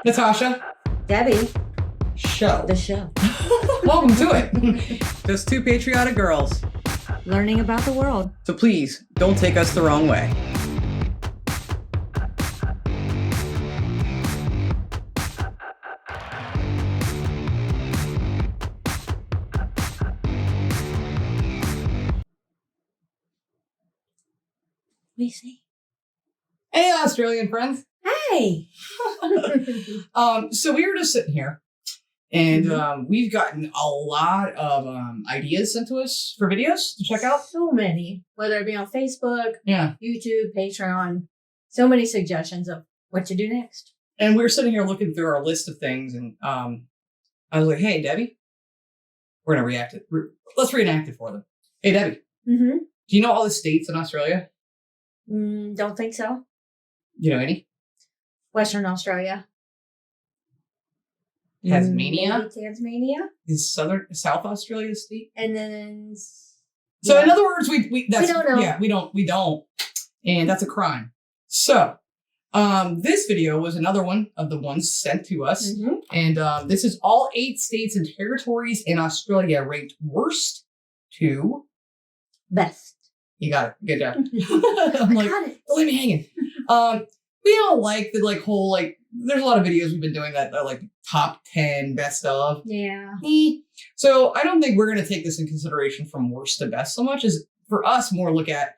Natasha. Debbie. Show. The show. Welcome to it. Just two patriotic girls. Learning about the world. So please, don't take us the wrong way. We see. Hey, Australian friends. Hey. So we were just sitting here, and we've gotten a lot of ideas sent to us for videos to check out. So many, whether it be on Facebook, Yeah. YouTube, Patreon, so many suggestions of what to do next. And we were sitting here looking through our list of things, and I was like, "Hey, Debbie, we're gonna react it. Let's reenact it for them." Hey, Debbie, Mm-hmm. do you know all the states in Australia? Don't think so. You know any? Western Australia. Tasmania? Maybe Tasmania. Is South Australia a state? And then... So in other words, we don't know. Yeah, we don't. And that's a crime. So this video was another one of the ones sent to us. Mm-hmm. And this is all 8 states and territories in Australia ranked worst to Best. You got it. Good job. I'm like, Got it. don't leave me hanging. We don't like the whole there's a lot of videos we've been doing that are like top 10 best of. Yeah. So I don't think we're going to take this in consideration from worst to best so much as for us more look at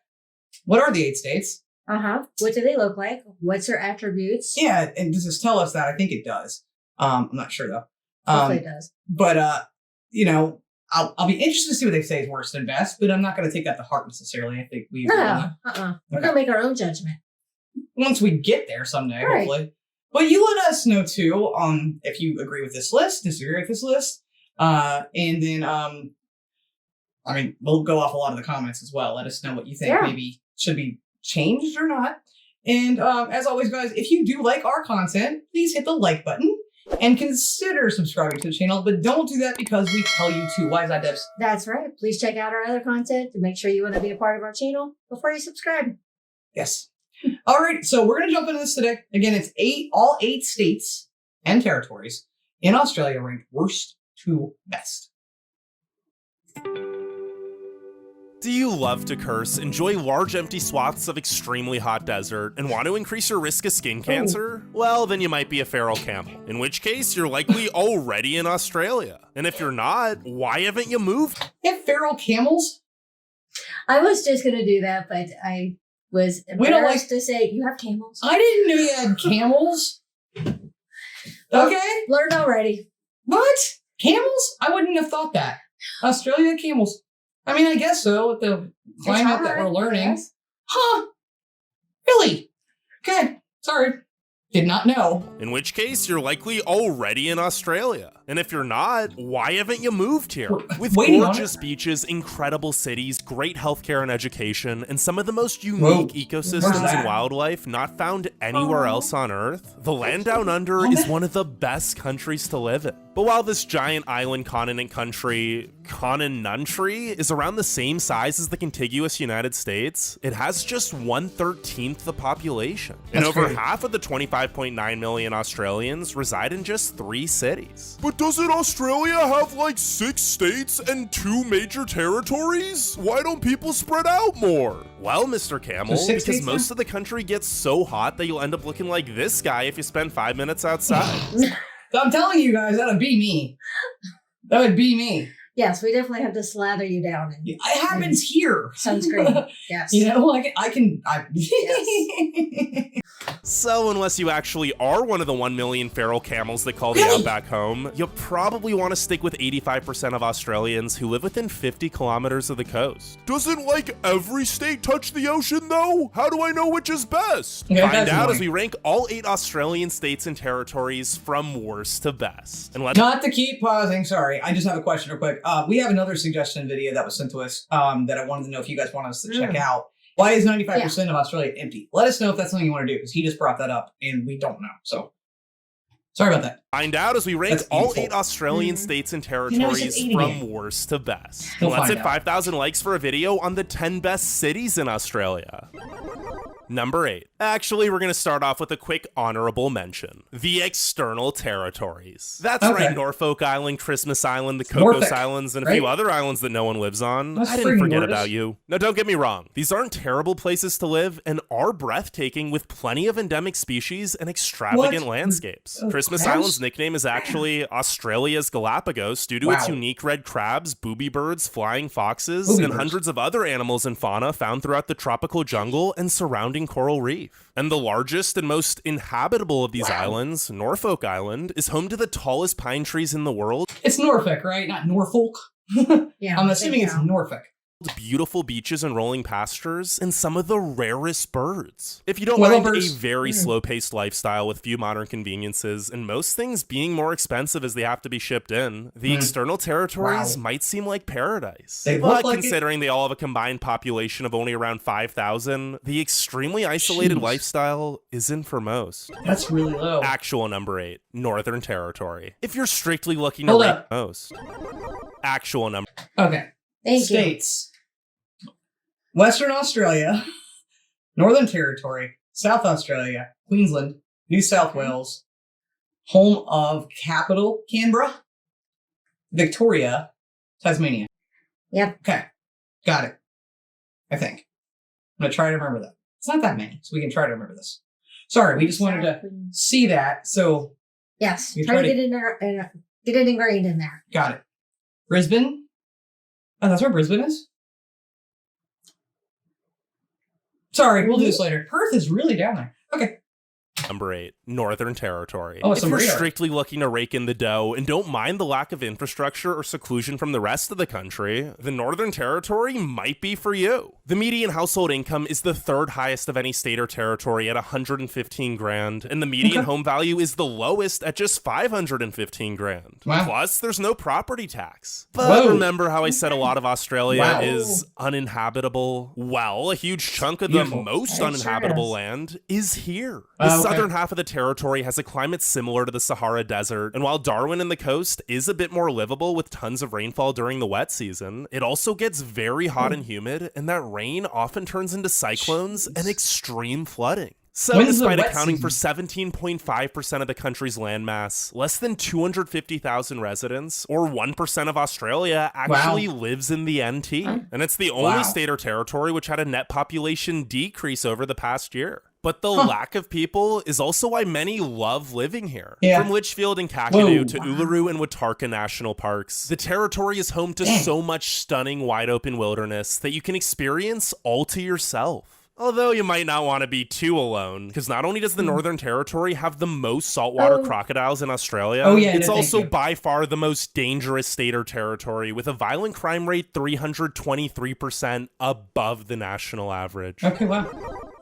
what are the 8 states? What do they look like? What's their attributes? Yeah, and does this tell us that? I think it does. I'm not sure though. Hopefully it does. But I'll be interested to see what they say is worst and best, but I'm not going to take that to heart necessarily. I think we We're going to make our own judgment. Once we get there someday, Right. hopefully. But you let us know too if you agree with this list, disagree with this list. And then we'll go off a lot of the comments as well. Let us know what you think maybe should be changed or not. And as always, guys, if you do like our content, please hit the like button and consider subscribing to the channel. But don't do that because we tell you to. Why is that, Debs? That's right. Please check out our other content to make sure you want to be a part of our channel before you subscribe. Yes. All right, so we're going to jump into this today. Again, it's all 8 states and territories in Australia ranked worst to best. Do you love to curse, enjoy large empty swaths of extremely hot desert, and want to increase your risk of skin cancer? Well, then you might be a feral camel, in which case you're likely already in Australia. And if you're not, why haven't you moved? You have feral camels? I was just going to do that, but I was embarrassed to say, you have camels? I didn't know you had camels. Okay. Learned already. What? Camels? I wouldn't have thought that. Australia camels. I mean, I guess so with the climate that we're learning. Yes. Huh. Really? Okay. Sorry. Did not know. In which case, you're likely already in Australia. And if you're not, why haven't you moved here? With gorgeous beaches, incredible cities, great healthcare and education, and some of the most unique ecosystems and wildlife not found anywhere else on Earth, the land down under is one of the best countries to live in. But while this giant island continent country, is around the same size as the contiguous United States, it has just 1/13 the population. And over half of the 25.9 million Australians reside in just 3 cities. But doesn't Australia have like 6 states and 2 major territories? Why don't people spread out more? Well, Mr. Camel, because most of the country gets so hot that you'll end up looking like this guy if you spend 5 minutes outside. I'm telling you guys, that would be me. That would be me. Yes, we definitely have to slather you down. It happens here. Sunscreen. Yes. You know, I can. Yes. So unless you actually are one of the 1 million feral camels that call the outback home, you'll probably want to stick with 85% of Australians who live within 50 kilometers of the coast. Doesn't like every state touch the ocean though? How do I know which is best? Find out as we rank all 8 Australian states and territories from worst to best. And let's not to keep pausing, sorry, I just have a question real quick. We have another suggestion video that was sent to us that I wanted to know if you guys want us to check out. Why is 95% of Australia empty? Let us know if that's something you want to do, because he just brought that up and we don't know. So, sorry about that. Find out as we rank all 8 Australian states and territories from worst to best. And let's hit 5,000 likes for a video on the 10 best cities in Australia. Number 8. Actually, we're going to start off with a quick honorable mention. The external territories. That's right, Norfolk Island, Christmas Island, the Cocos Islands, and a few other islands that no one lives on. I didn't forget about you. Now, don't get me wrong. These aren't terrible places to live and are breathtaking with plenty of endemic species and extravagant landscapes. Christmas Island's nickname is actually Australia's Galapagos due to its unique red crabs, booby birds, flying foxes, and hundreds of other animals and fauna found throughout the tropical jungle and surrounding coral reef. And the largest and most inhabitable of these islands, Norfolk Island, is home to the tallest pine trees in the world. It's Norfolk, right? Not Norfolk. Yeah, I'm assuming it's Norfolk. Beautiful beaches and rolling pastures, and some of the rarest birds. If you don't mind a very slow-paced lifestyle with few modern conveniences, and most things being more expensive as they have to be shipped in, the external territories might seem like paradise. But considering they all have a combined population of only around 5,000, the extremely isolated lifestyle isn't for most. That's really low. Actual number 8, Northern Territory. If you're strictly looking to rank most. Actual number. Okay. States. Western Australia, Northern Territory, South Australia, Queensland, New South Wales, home of capital Canberra, Victoria, Tasmania. Yep. Okay. Got it. I think. I'm going to try to remember that. It's not that many, so we can try to remember this. Sorry, we just wanted to see that, so... Yes, try to get it ingrained in there. Got it. Brisbane? Oh, that's where Brisbane is? Sorry, we'll do this later. Perth is really down there. Okay. Number 8, Northern Territory. If you're strictly looking to rake in the dough and don't mind the lack of infrastructure or seclusion from the rest of the country, the Northern Territory might be for you. The median household income is the 3rd highest of any state or territory at $115,000, and the median home value is the lowest at just $515,000. Wow. Plus, there's no property tax. But remember how I said a lot of Australia is uninhabitable? Well, a huge chunk of the most uninhabitable land is here. The southern half of the territory has a climate similar to the Sahara Desert, and while Darwin and the coast is a bit more livable with tons of rainfall during the wet season, it also gets very hot and humid, and that rain often turns into cyclones and extreme flooding. So despite accounting for 17.5% of the country's landmass, less than 250,000 residents, or 1% of Australia, actually lives in the NT. And it's the only state or territory which had a net population decrease over the past year. But the lack of people is also why many love living here. From Litchfield and Kakadu to Uluru and Watarka National Parks, the territory is home to so much stunning wide-open wilderness that you can experience all to yourself. Although you might not want to be too alone, because not only does the Northern Territory have the most saltwater crocodiles in Australia, it's also by far the most dangerous state or territory, with a violent crime rate 323% above the national average. Okay, wow.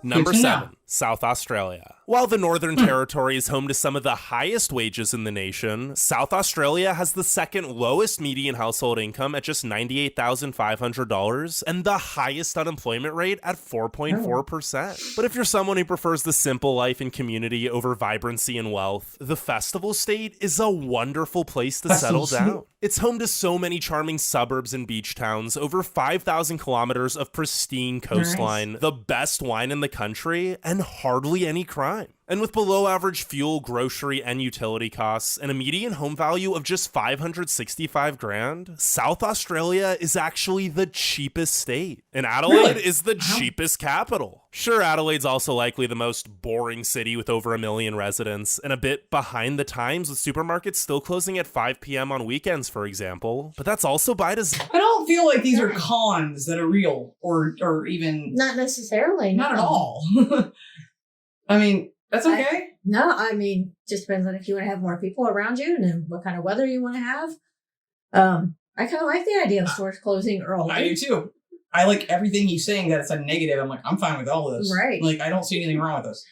Number 7, South Australia. While the Northern Territory is home to some of the highest wages in the nation, South Australia has the second lowest median household income at just $98,500 and the highest unemployment rate at 4.4%. But if you're someone who prefers the simple life and community over vibrancy and wealth, the Festival State is a wonderful place to settle down. It's home to so many charming suburbs and beach towns, over 5,000 kilometers of pristine coastline, the best wine in the country, and hardly any crime. And with below average fuel, grocery, and utility costs, and a median home value of just $565,000, South Australia is actually the cheapest state. And Adelaide is the cheapest capital. Sure, Adelaide's also likely the most boring city with over 1 million residents, and a bit behind the times with supermarkets still closing at 5 p.m. on weekends, for example. But that's also by design. I don't feel like these are cons that are real, or even... Not necessarily. Not at all. I mean... That's okay. I mean, just depends on if you want to have more people around you and then what kind of weather you want to have. I kind of like the idea of stores closing early. I do too. I like everything he's saying that it's a negative. I'm like, I'm fine with all of this. Right. Like, I don't see anything wrong with this.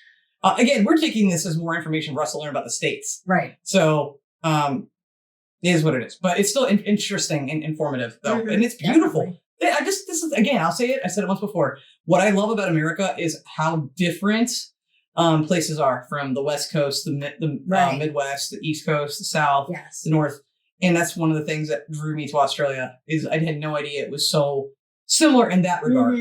Again, we're taking this as more information for us to learn about the states. Right. So, it is what it is. But it's still interesting and informative, though. And it's beautiful. Definitely. This is, again, I'll say it. I said it once before. What I love about America is how different places are from the West Coast, the Midwest, the East Coast, the South, the North. And that's one of the things that drew me to Australia is I had no idea it was so similar in that regard.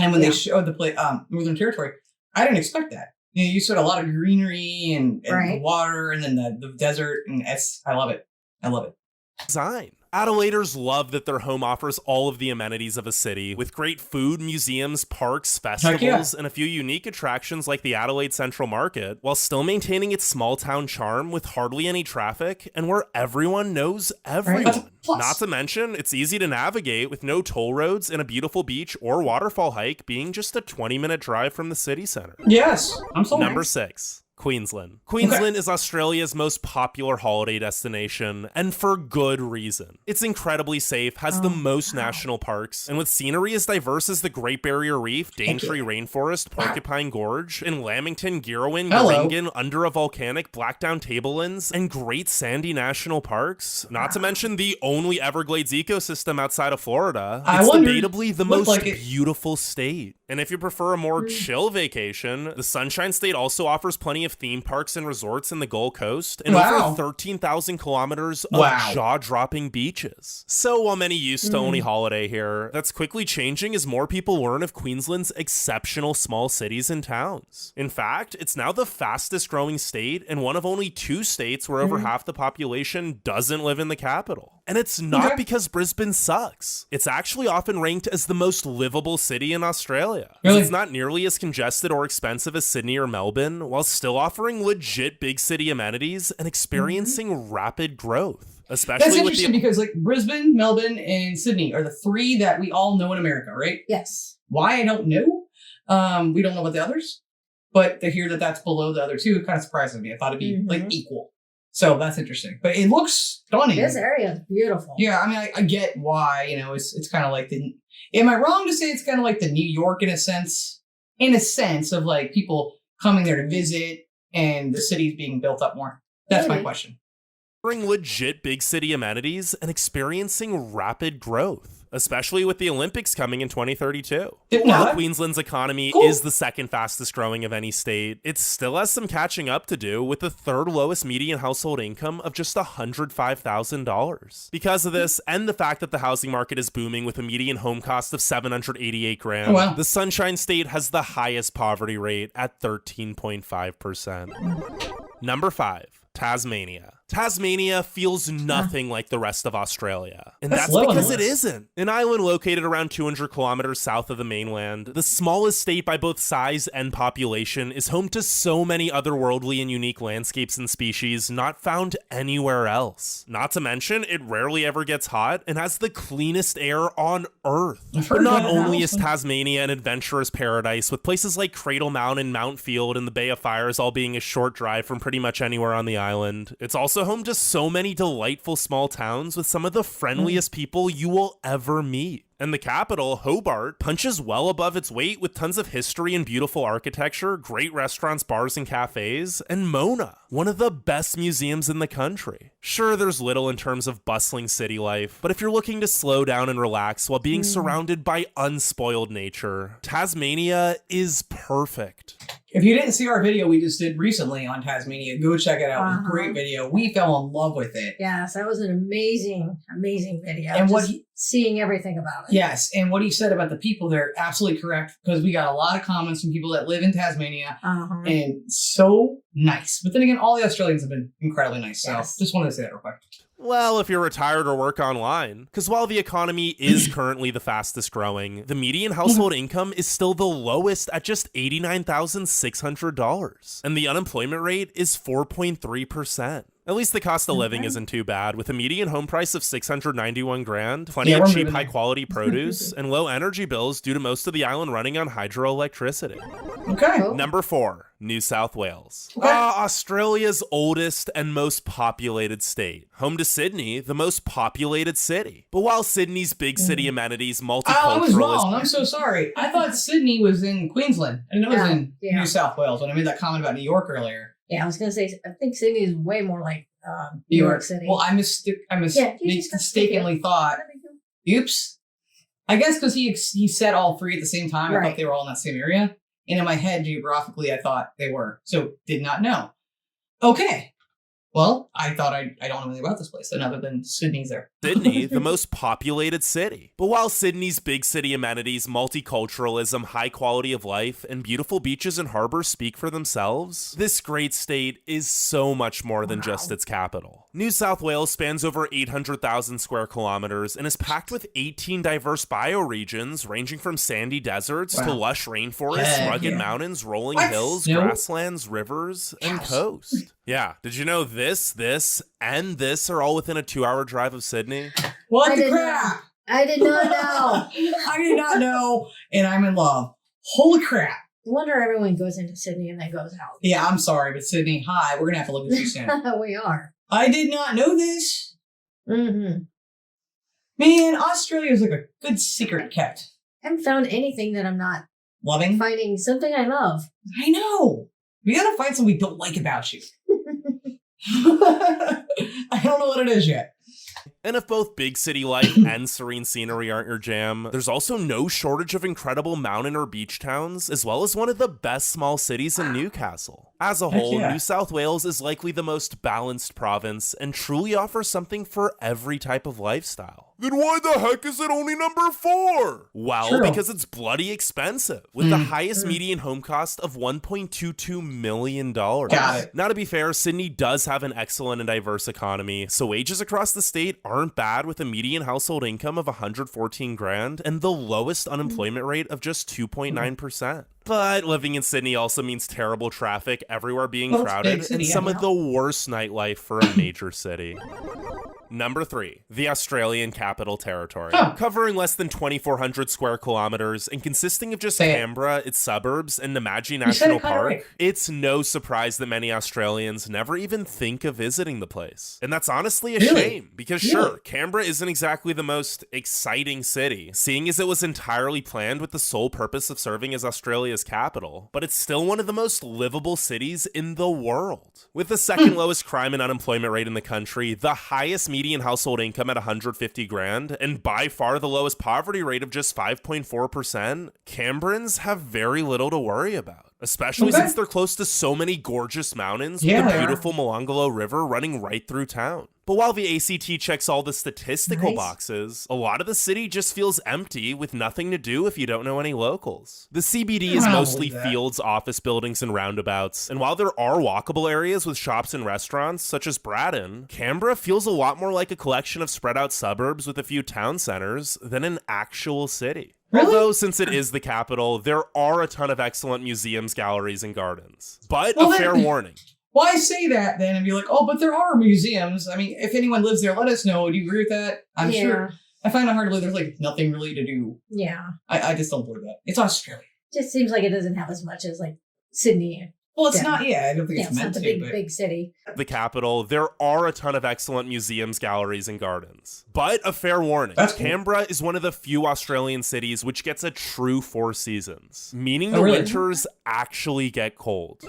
And when they showed the Northern Territory, I didn't expect that. You said a lot of greenery and Right. the water and then the desert. And I love it. I love it. Design. Adelaideers love that their home offers all of the amenities of a city, with great food, museums, parks, festivals, and a few unique attractions like the Adelaide Central Market, while still maintaining its small town charm with hardly any traffic and where everyone knows everyone. Right. Not to mention, it's easy to navigate with no toll roads and a beautiful beach or waterfall hike being just a 20-minute drive from the city center. Yes, I'm sold. Number 6. Queensland. Queensland is Australia's most popular holiday destination, and for good reason. It's incredibly safe, has the most national parks, and with scenery as diverse as the Great Barrier Reef, Daintree Rainforest, Porcupine Gorge, and Lamington, Girrawin, Goringan, under a volcanic Blackdown Tablelands, and Great Sandy National Parks, not to mention the only Everglades ecosystem outside of Florida. It's debatably the most beautiful state. And if you prefer a more chill vacation, the Sunshine State also offers plenty of theme parks and resorts in the Gold Coast and over 13,000 kilometers of jaw-dropping beaches. So while many used to only holiday here, that's quickly changing as more people learn of Queensland's exceptional small cities and towns. In fact, it's now the fastest growing state and one of only 2 states where over half the population doesn't live in the capital. And it's not because Brisbane sucks. It's actually often ranked as the most livable city in Australia. Really? It's not nearly as congested or expensive as Sydney or Melbourne, while still offering legit big city amenities and experiencing rapid growth. Especially That's interesting because like Brisbane, Melbourne, and Sydney are the 3 that we all know in America, right? Yes. Why, I don't know. We don't know about the others. But to hear that that's below the other 2, it kind of surprises me. I thought it'd be like equal. So that's interesting. But it looks stunning. This area is beautiful. Yeah, I mean, I get why, it's kind of like am I wrong to say it's kind of like the New York in a sense of like people coming there to visit and the city's being built up more? That's my question. Offering legit big city amenities and experiencing rapid growth, especially with the Olympics coming in 2032. While Queensland's economy is the second fastest growing of any state, it still has some catching up to do with the 3rd lowest median household income of just $105,000. Because of this, and the fact that the housing market is booming with a median home cost of $788,000, the Sunshine State has the highest poverty rate at 13.5%. Number 5. Tasmania. Tasmania feels nothing like the rest of Australia. And that's because it isn't. An island located around 200 kilometers south of the mainland, the smallest state by both size and population is home to so many otherworldly and unique landscapes and species not found anywhere else. Not to mention, it rarely ever gets hot and has the cleanest air on Earth. But not only is Tasmania an adventurous paradise, with places like Cradle Mountain, Mount Field, and the Bay of Fires all being a short drive from pretty much anywhere on the island, it's also home to so many delightful small towns with some of the friendliest people you will ever meet. And the capital, Hobart, punches well above its weight with tons of history and beautiful architecture, great restaurants, bars, and cafes, and Mona, one of the best museums in the country. Sure, there's little in terms of bustling city life, but if you're looking to slow down and relax while being surrounded by unspoiled nature, Tasmania is perfect. If you didn't see our video we just did recently on Tasmania, go check it out. Great video. We fell in love with it. Yes, that was an amazing, amazing video. And seeing everything about it. Yes, and what he said about the people there, absolutely correct, because we got a lot of comments from people that live in Tasmania, and so nice. But then again, all the Australians have been incredibly nice, so just wanted to say that real quick. Well, if you're retired or work online, because while the economy is currently the fastest growing, the median household income is still the lowest at just $89,600, and the unemployment rate is 4.3%. At least the cost of living isn't too bad, with a median home price of $691,000, plenty of cheap, high-quality produce, and low energy bills due to most of the island running on hydroelectricity. Number 4, New South Wales. Australia's oldest and most populated state. Home to Sydney, the most populated city. But while Sydney's big city amenities, multicultural... I was wrong. I'm so sorry. I thought Sydney was in Queensland. I didn't know it was in New South Wales when I made that comment about New York earlier. Yeah, I was going to say, I think Sydney is way more like New York City. Well, I mistakenly thought, oops. I guess because he said all 3 at the same time. I thought they were all in that same area. And in my head, geographically, I thought they were. So, did not know. Okay. Well, I thought I don't know anything about this place, and other than Sydney's there. Sydney, the most populated city. But while Sydney's big city amenities, multiculturalism, high quality of life, and beautiful beaches and harbors speak for themselves, this great state is so much more than just its capital. New South Wales spans over 800,000 square kilometers and is packed with 18 diverse bioregions ranging from sandy deserts to lush rainforests, rugged mountains, rolling hills, grasslands, rivers, and coast. Yeah, did you know this, and this are all within a 2-hour drive of Sydney? What the crap? I did not know. I did not know, and I'm in love. Holy crap. No wonder everyone goes into Sydney and then goes out. Yeah, I'm sorry, but Sydney, hi, we're going to have to look at you soon. We are. I did not know this. Mm-hmm. Man, Australia is like a good secret kept. I haven't found anything that I'm not loving. Finding something I love. I know. We got to find something we don't like about you. I don't know what it is yet. And if both big city life and serene scenery aren't your jam, there's also no shortage of incredible mountain or beach towns, as well as one of the best small cities in Newcastle. As a whole, New South Wales is likely the most balanced province and truly offers something for every type of lifestyle. Then why the heck is it only number 4? Well, because it's bloody expensive, with the highest median home cost of $1.22 million. Got it. Now, to be fair, Sydney does have an excellent and diverse economy, so wages across the state aren't bad, with a median household income of $114,000 and the lowest unemployment rate of just 2.9%. But living in Sydney also means terrible traffic, everywhere being crowded, and some of the worst nightlife for a major city. Number 3, the Australian Capital Territory. Covering less than 2,400 square kilometers and consisting of just Canberra, its suburbs, and Namadgi National Park, it's no surprise that many Australians never even think of visiting the place. And that's honestly a shame, because sure, Canberra isn't exactly the most exciting city, seeing as it was entirely planned with the sole purpose of serving as Australia's capital, but it's still one of the most livable cities in the world. With the second lowest crime and unemployment rate in the country, the highest median household income at $150,000, and by far the lowest poverty rate of just 5.4%, Canberrans have very little to worry about. Especially since they're close to so many gorgeous mountains with the beautiful Molonglo River running right through town. But while the ACT checks all the statistical boxes, a lot of the city just feels empty with nothing to do if you don't know any locals. The CBD is mostly fields, office buildings, and roundabouts, and while there are walkable areas with shops and restaurants, such as Braddon, Canberra feels a lot more like a collection of spread out suburbs with a few town centers than an actual city. Really? Although, since it is the capital, there are a ton of excellent museums, galleries, and gardens. But a fair warning. Why say that then and be like, oh, but there are museums? I mean, if anyone lives there, let us know. Do you agree with that? I'm sure. I find it hard to believe there's like nothing really to do. Yeah. I just don't believe that. It's Australia. Just seems like it doesn't have as much as like Sydney. Well, it's not, I don't think it's meant to. It's not a big city. The capital, there are a ton of excellent museums, galleries, and gardens. But a fair warning, Canberra is one of the few Australian cities which gets a true 4 seasons, meaning the winters actually get cold.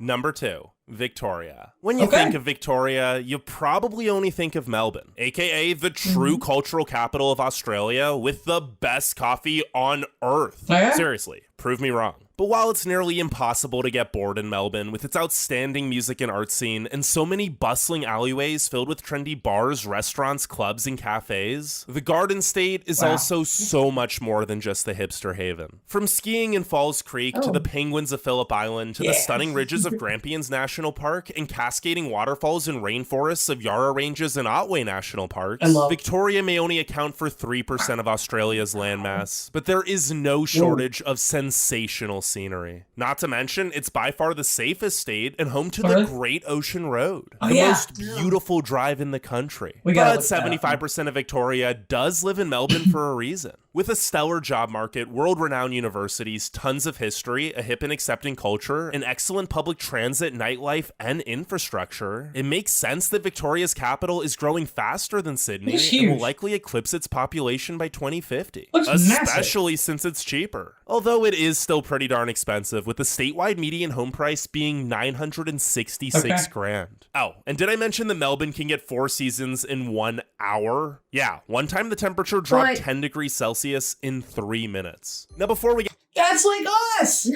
Number 2. Victoria. When you think of Victoria, you probably only think of Melbourne, aka the true cultural capital of Australia with the best coffee on earth. Seriously, prove me wrong. But while it's nearly impossible to get bored in Melbourne with its outstanding music and art scene and so many bustling alleyways filled with trendy bars, restaurants, clubs, and cafes, the Garden State is also so much more than just the hipster haven. From skiing in Falls Creek to the penguins of Phillip Island to the stunning ridges of Grampians National Park and cascading waterfalls and rainforests of Yarra Ranges and Otway National Parks, Victoria may only account for 3% of Australia's landmass, but there is no shortage of sensational scenery. Not to mention, it's by far the safest state and home to the Great Ocean Road, the most beautiful drive in the country. But 75% of Victoria does live in Melbourne for a reason. With a stellar job market, world-renowned universities, tons of history, a hip and accepting culture, an excellent public transit, nightlife, and infrastructure, it makes sense that Victoria's capital is growing faster than Sydney and will likely eclipse its population by 2050. Especially since it's cheaper. Although it is still pretty darn expensive, with the statewide median home price being $966,000. Oh, and did I mention that Melbourne can get 4 seasons in 1 hour? Yeah, one time the temperature dropped 10 degrees Celsius in 3 minutes. Now before we get... That's like us!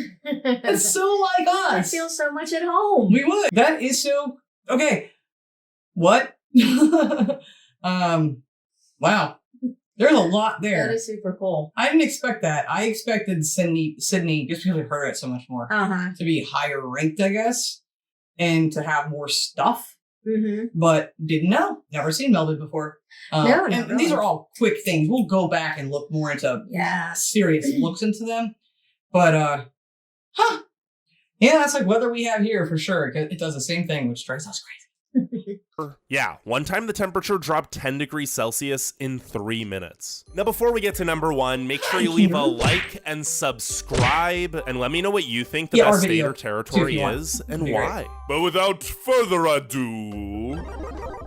That's so like us! I feel so much at home. We would. That is so Okay. What? Wow. There's a lot there. That is super cool. I didn't expect that. I expected Sydney, just because I heard it so much more, to be higher ranked, I guess, and to have more stuff. But didn't know. Never seen Melbourne before. No, and really. These are all quick things. We'll go back and look more into serious looks into them. But, yeah, that's like weather we have here for sure. It does the same thing, which drives us crazy. Yeah, one time the temperature dropped 10 degrees Celsius in 3 minutes. Now, before we get to number 1, make sure you leave a like and subscribe, and let me know what you think the best state or territory is and why. But without further ado,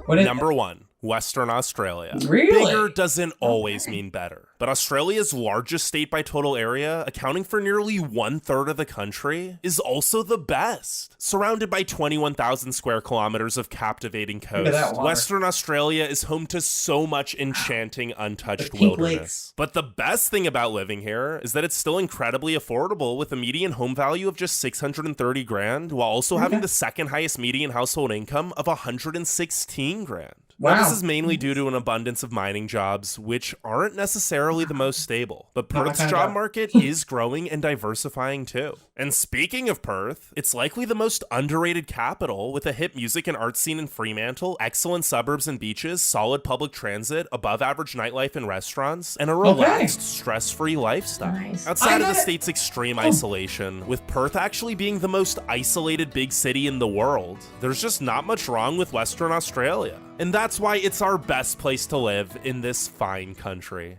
number 1. Western Australia. Really? Bigger doesn't always mean better. But Australia's largest state by total area, accounting for nearly 1/3 of the country, is also the best. Surrounded by 21,000 square kilometers of captivating coast, Western Australia is home to so much enchanting untouched wilderness. But the best thing about living here is that it's still incredibly affordable, with a median home value of just $630,000, while also having the second highest median household income of $116,000. Wow. Now, this is mainly due to an abundance of mining jobs, which aren't necessarily the most stable. But Perth's job market is growing and diversifying too. And speaking of Perth, it's likely the most underrated capital, with a hip music and art scene in Fremantle, excellent suburbs and beaches, solid public transit, above average nightlife and restaurants, and a relaxed, stress-free lifestyle. Nice. Outside of the state's extreme isolation, with Perth actually being the most isolated big city in the world, there's just not much wrong with Western Australia. And that's why it's our best place to live in this fine country.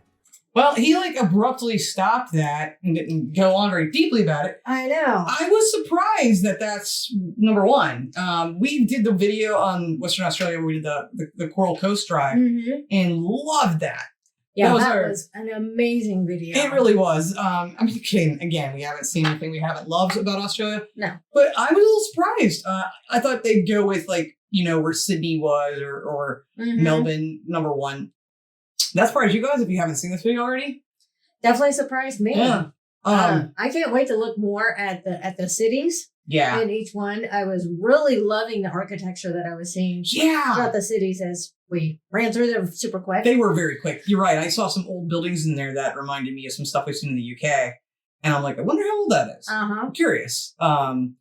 Well, he abruptly stopped that and didn't go on very deeply about it. I know. I was surprised that that's number 1. We did the video on Western Australia where we did the Coral Coast Drive and loved that. Yeah, that was an amazing video. It really was. I'm just kidding. Again, we haven't seen anything we haven't loved about Australia. No. But I was a little surprised. I thought they'd go with where Sydney was or Melbourne, number 1. That surprised you guys if you haven't seen this video already? Definitely surprised me. Yeah. I can't wait to look more at the cities. Yeah. In each one. I was really loving the architecture that I was seeing throughout the cities as we ran through them super quick. They were very quick. You're right. I saw some old buildings in there that reminded me of some stuff we've seen in the UK. And I'm like, I wonder how old that is. I'm curious. And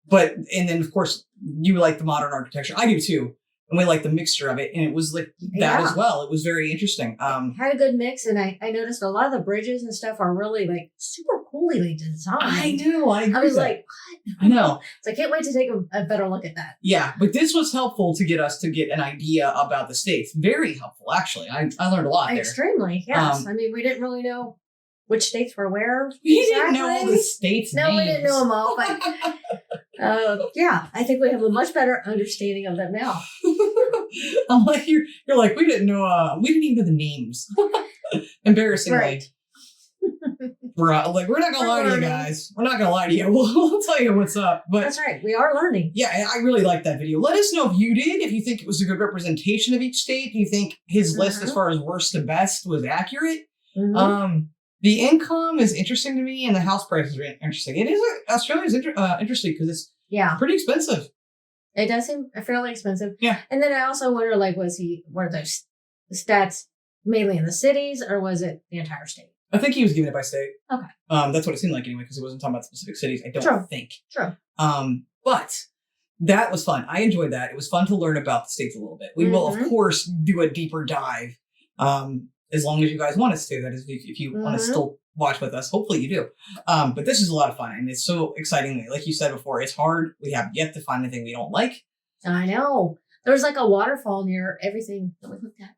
then, of course, you like the modern architecture. I do too. And we like the mixture of it. And it was like that as well. It was very interesting. Had a good mix. And I noticed a lot of the bridges and stuff are really super coolly designed. I know. I agree. I was like, what? I know. So I can't wait to take a better look at that. Yeah. But this was helpful to get us to get an idea about the states. Very helpful, actually. I learned a lot there. Extremely. Yes. We didn't really know which states were where. We didn't know all the states' names. No, we didn't know them all. But I think we have a much better understanding of them now. I'm like, you're like, we didn't even know the names. Embarrassingly. Right. We're not gonna lie to you guys. We're not gonna lie to you. We'll tell you what's up. But that's right. We are learning. Yeah, I really liked that video. Let us know if you did, if you think it was a good representation of each state. Do you think his list as far as worst to best was accurate? The income is interesting to me, and the house prices are interesting. It is Australia's interesting because it's pretty expensive. It does seem fairly expensive. Yeah. And then I also wonder, were those stats mainly in the cities, or was it the entire state? I think he was giving it by state. Okay. That's what it seemed like anyway, because it wasn't talking about specific cities. I don't think. True. But that was fun. I enjoyed that. It was fun to learn about the states a little bit. We will, of course, do a deeper dive. As long as you guys want us to. That is, if you want to still watch with us, hopefully you do. But this is a lot of fun, and it's so exciting. Like you said before, it's hard. We have yet to find anything we don't like. I know. There's a waterfall near everything that we looked at.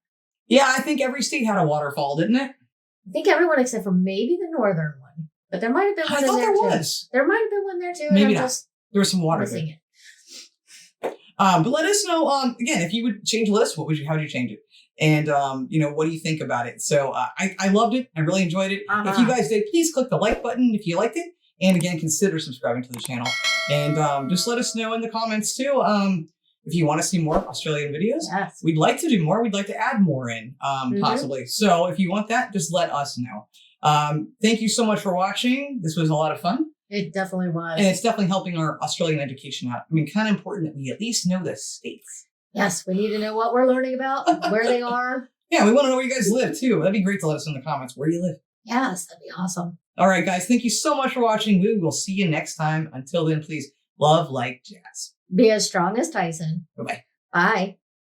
Yeah, I think every state had a waterfall, didn't it? I think everyone except for maybe the northern one. But there might have been one in there too. There might have been one there too. Maybe not. There was some water there. But let us know, again, if you would change the list, how would you change it? And, what do you think about it? So I loved it. I really enjoyed it. If you guys did, please click the like button if you liked it. And again, consider subscribing to the channel. And just let us know in the comments too. If you want to see more Australian videos, we'd like to do more. We'd like to add more in, possibly. So if you want that, just let us know. Thank you so much for watching. This was a lot of fun. It definitely was. And it's definitely helping our Australian education out. I mean, kind of important that we at least know the states. Yes, we need to know what we're learning about, where they are. Yeah, we want to know where you guys live too. That'd be great to let us know in the comments. Where do you live? Yes, that'd be awesome. All right, guys. Thank you so much for watching. We will see you next time. Until then, please love like jazz. Be as strong as Tyson. Bye-bye. Bye.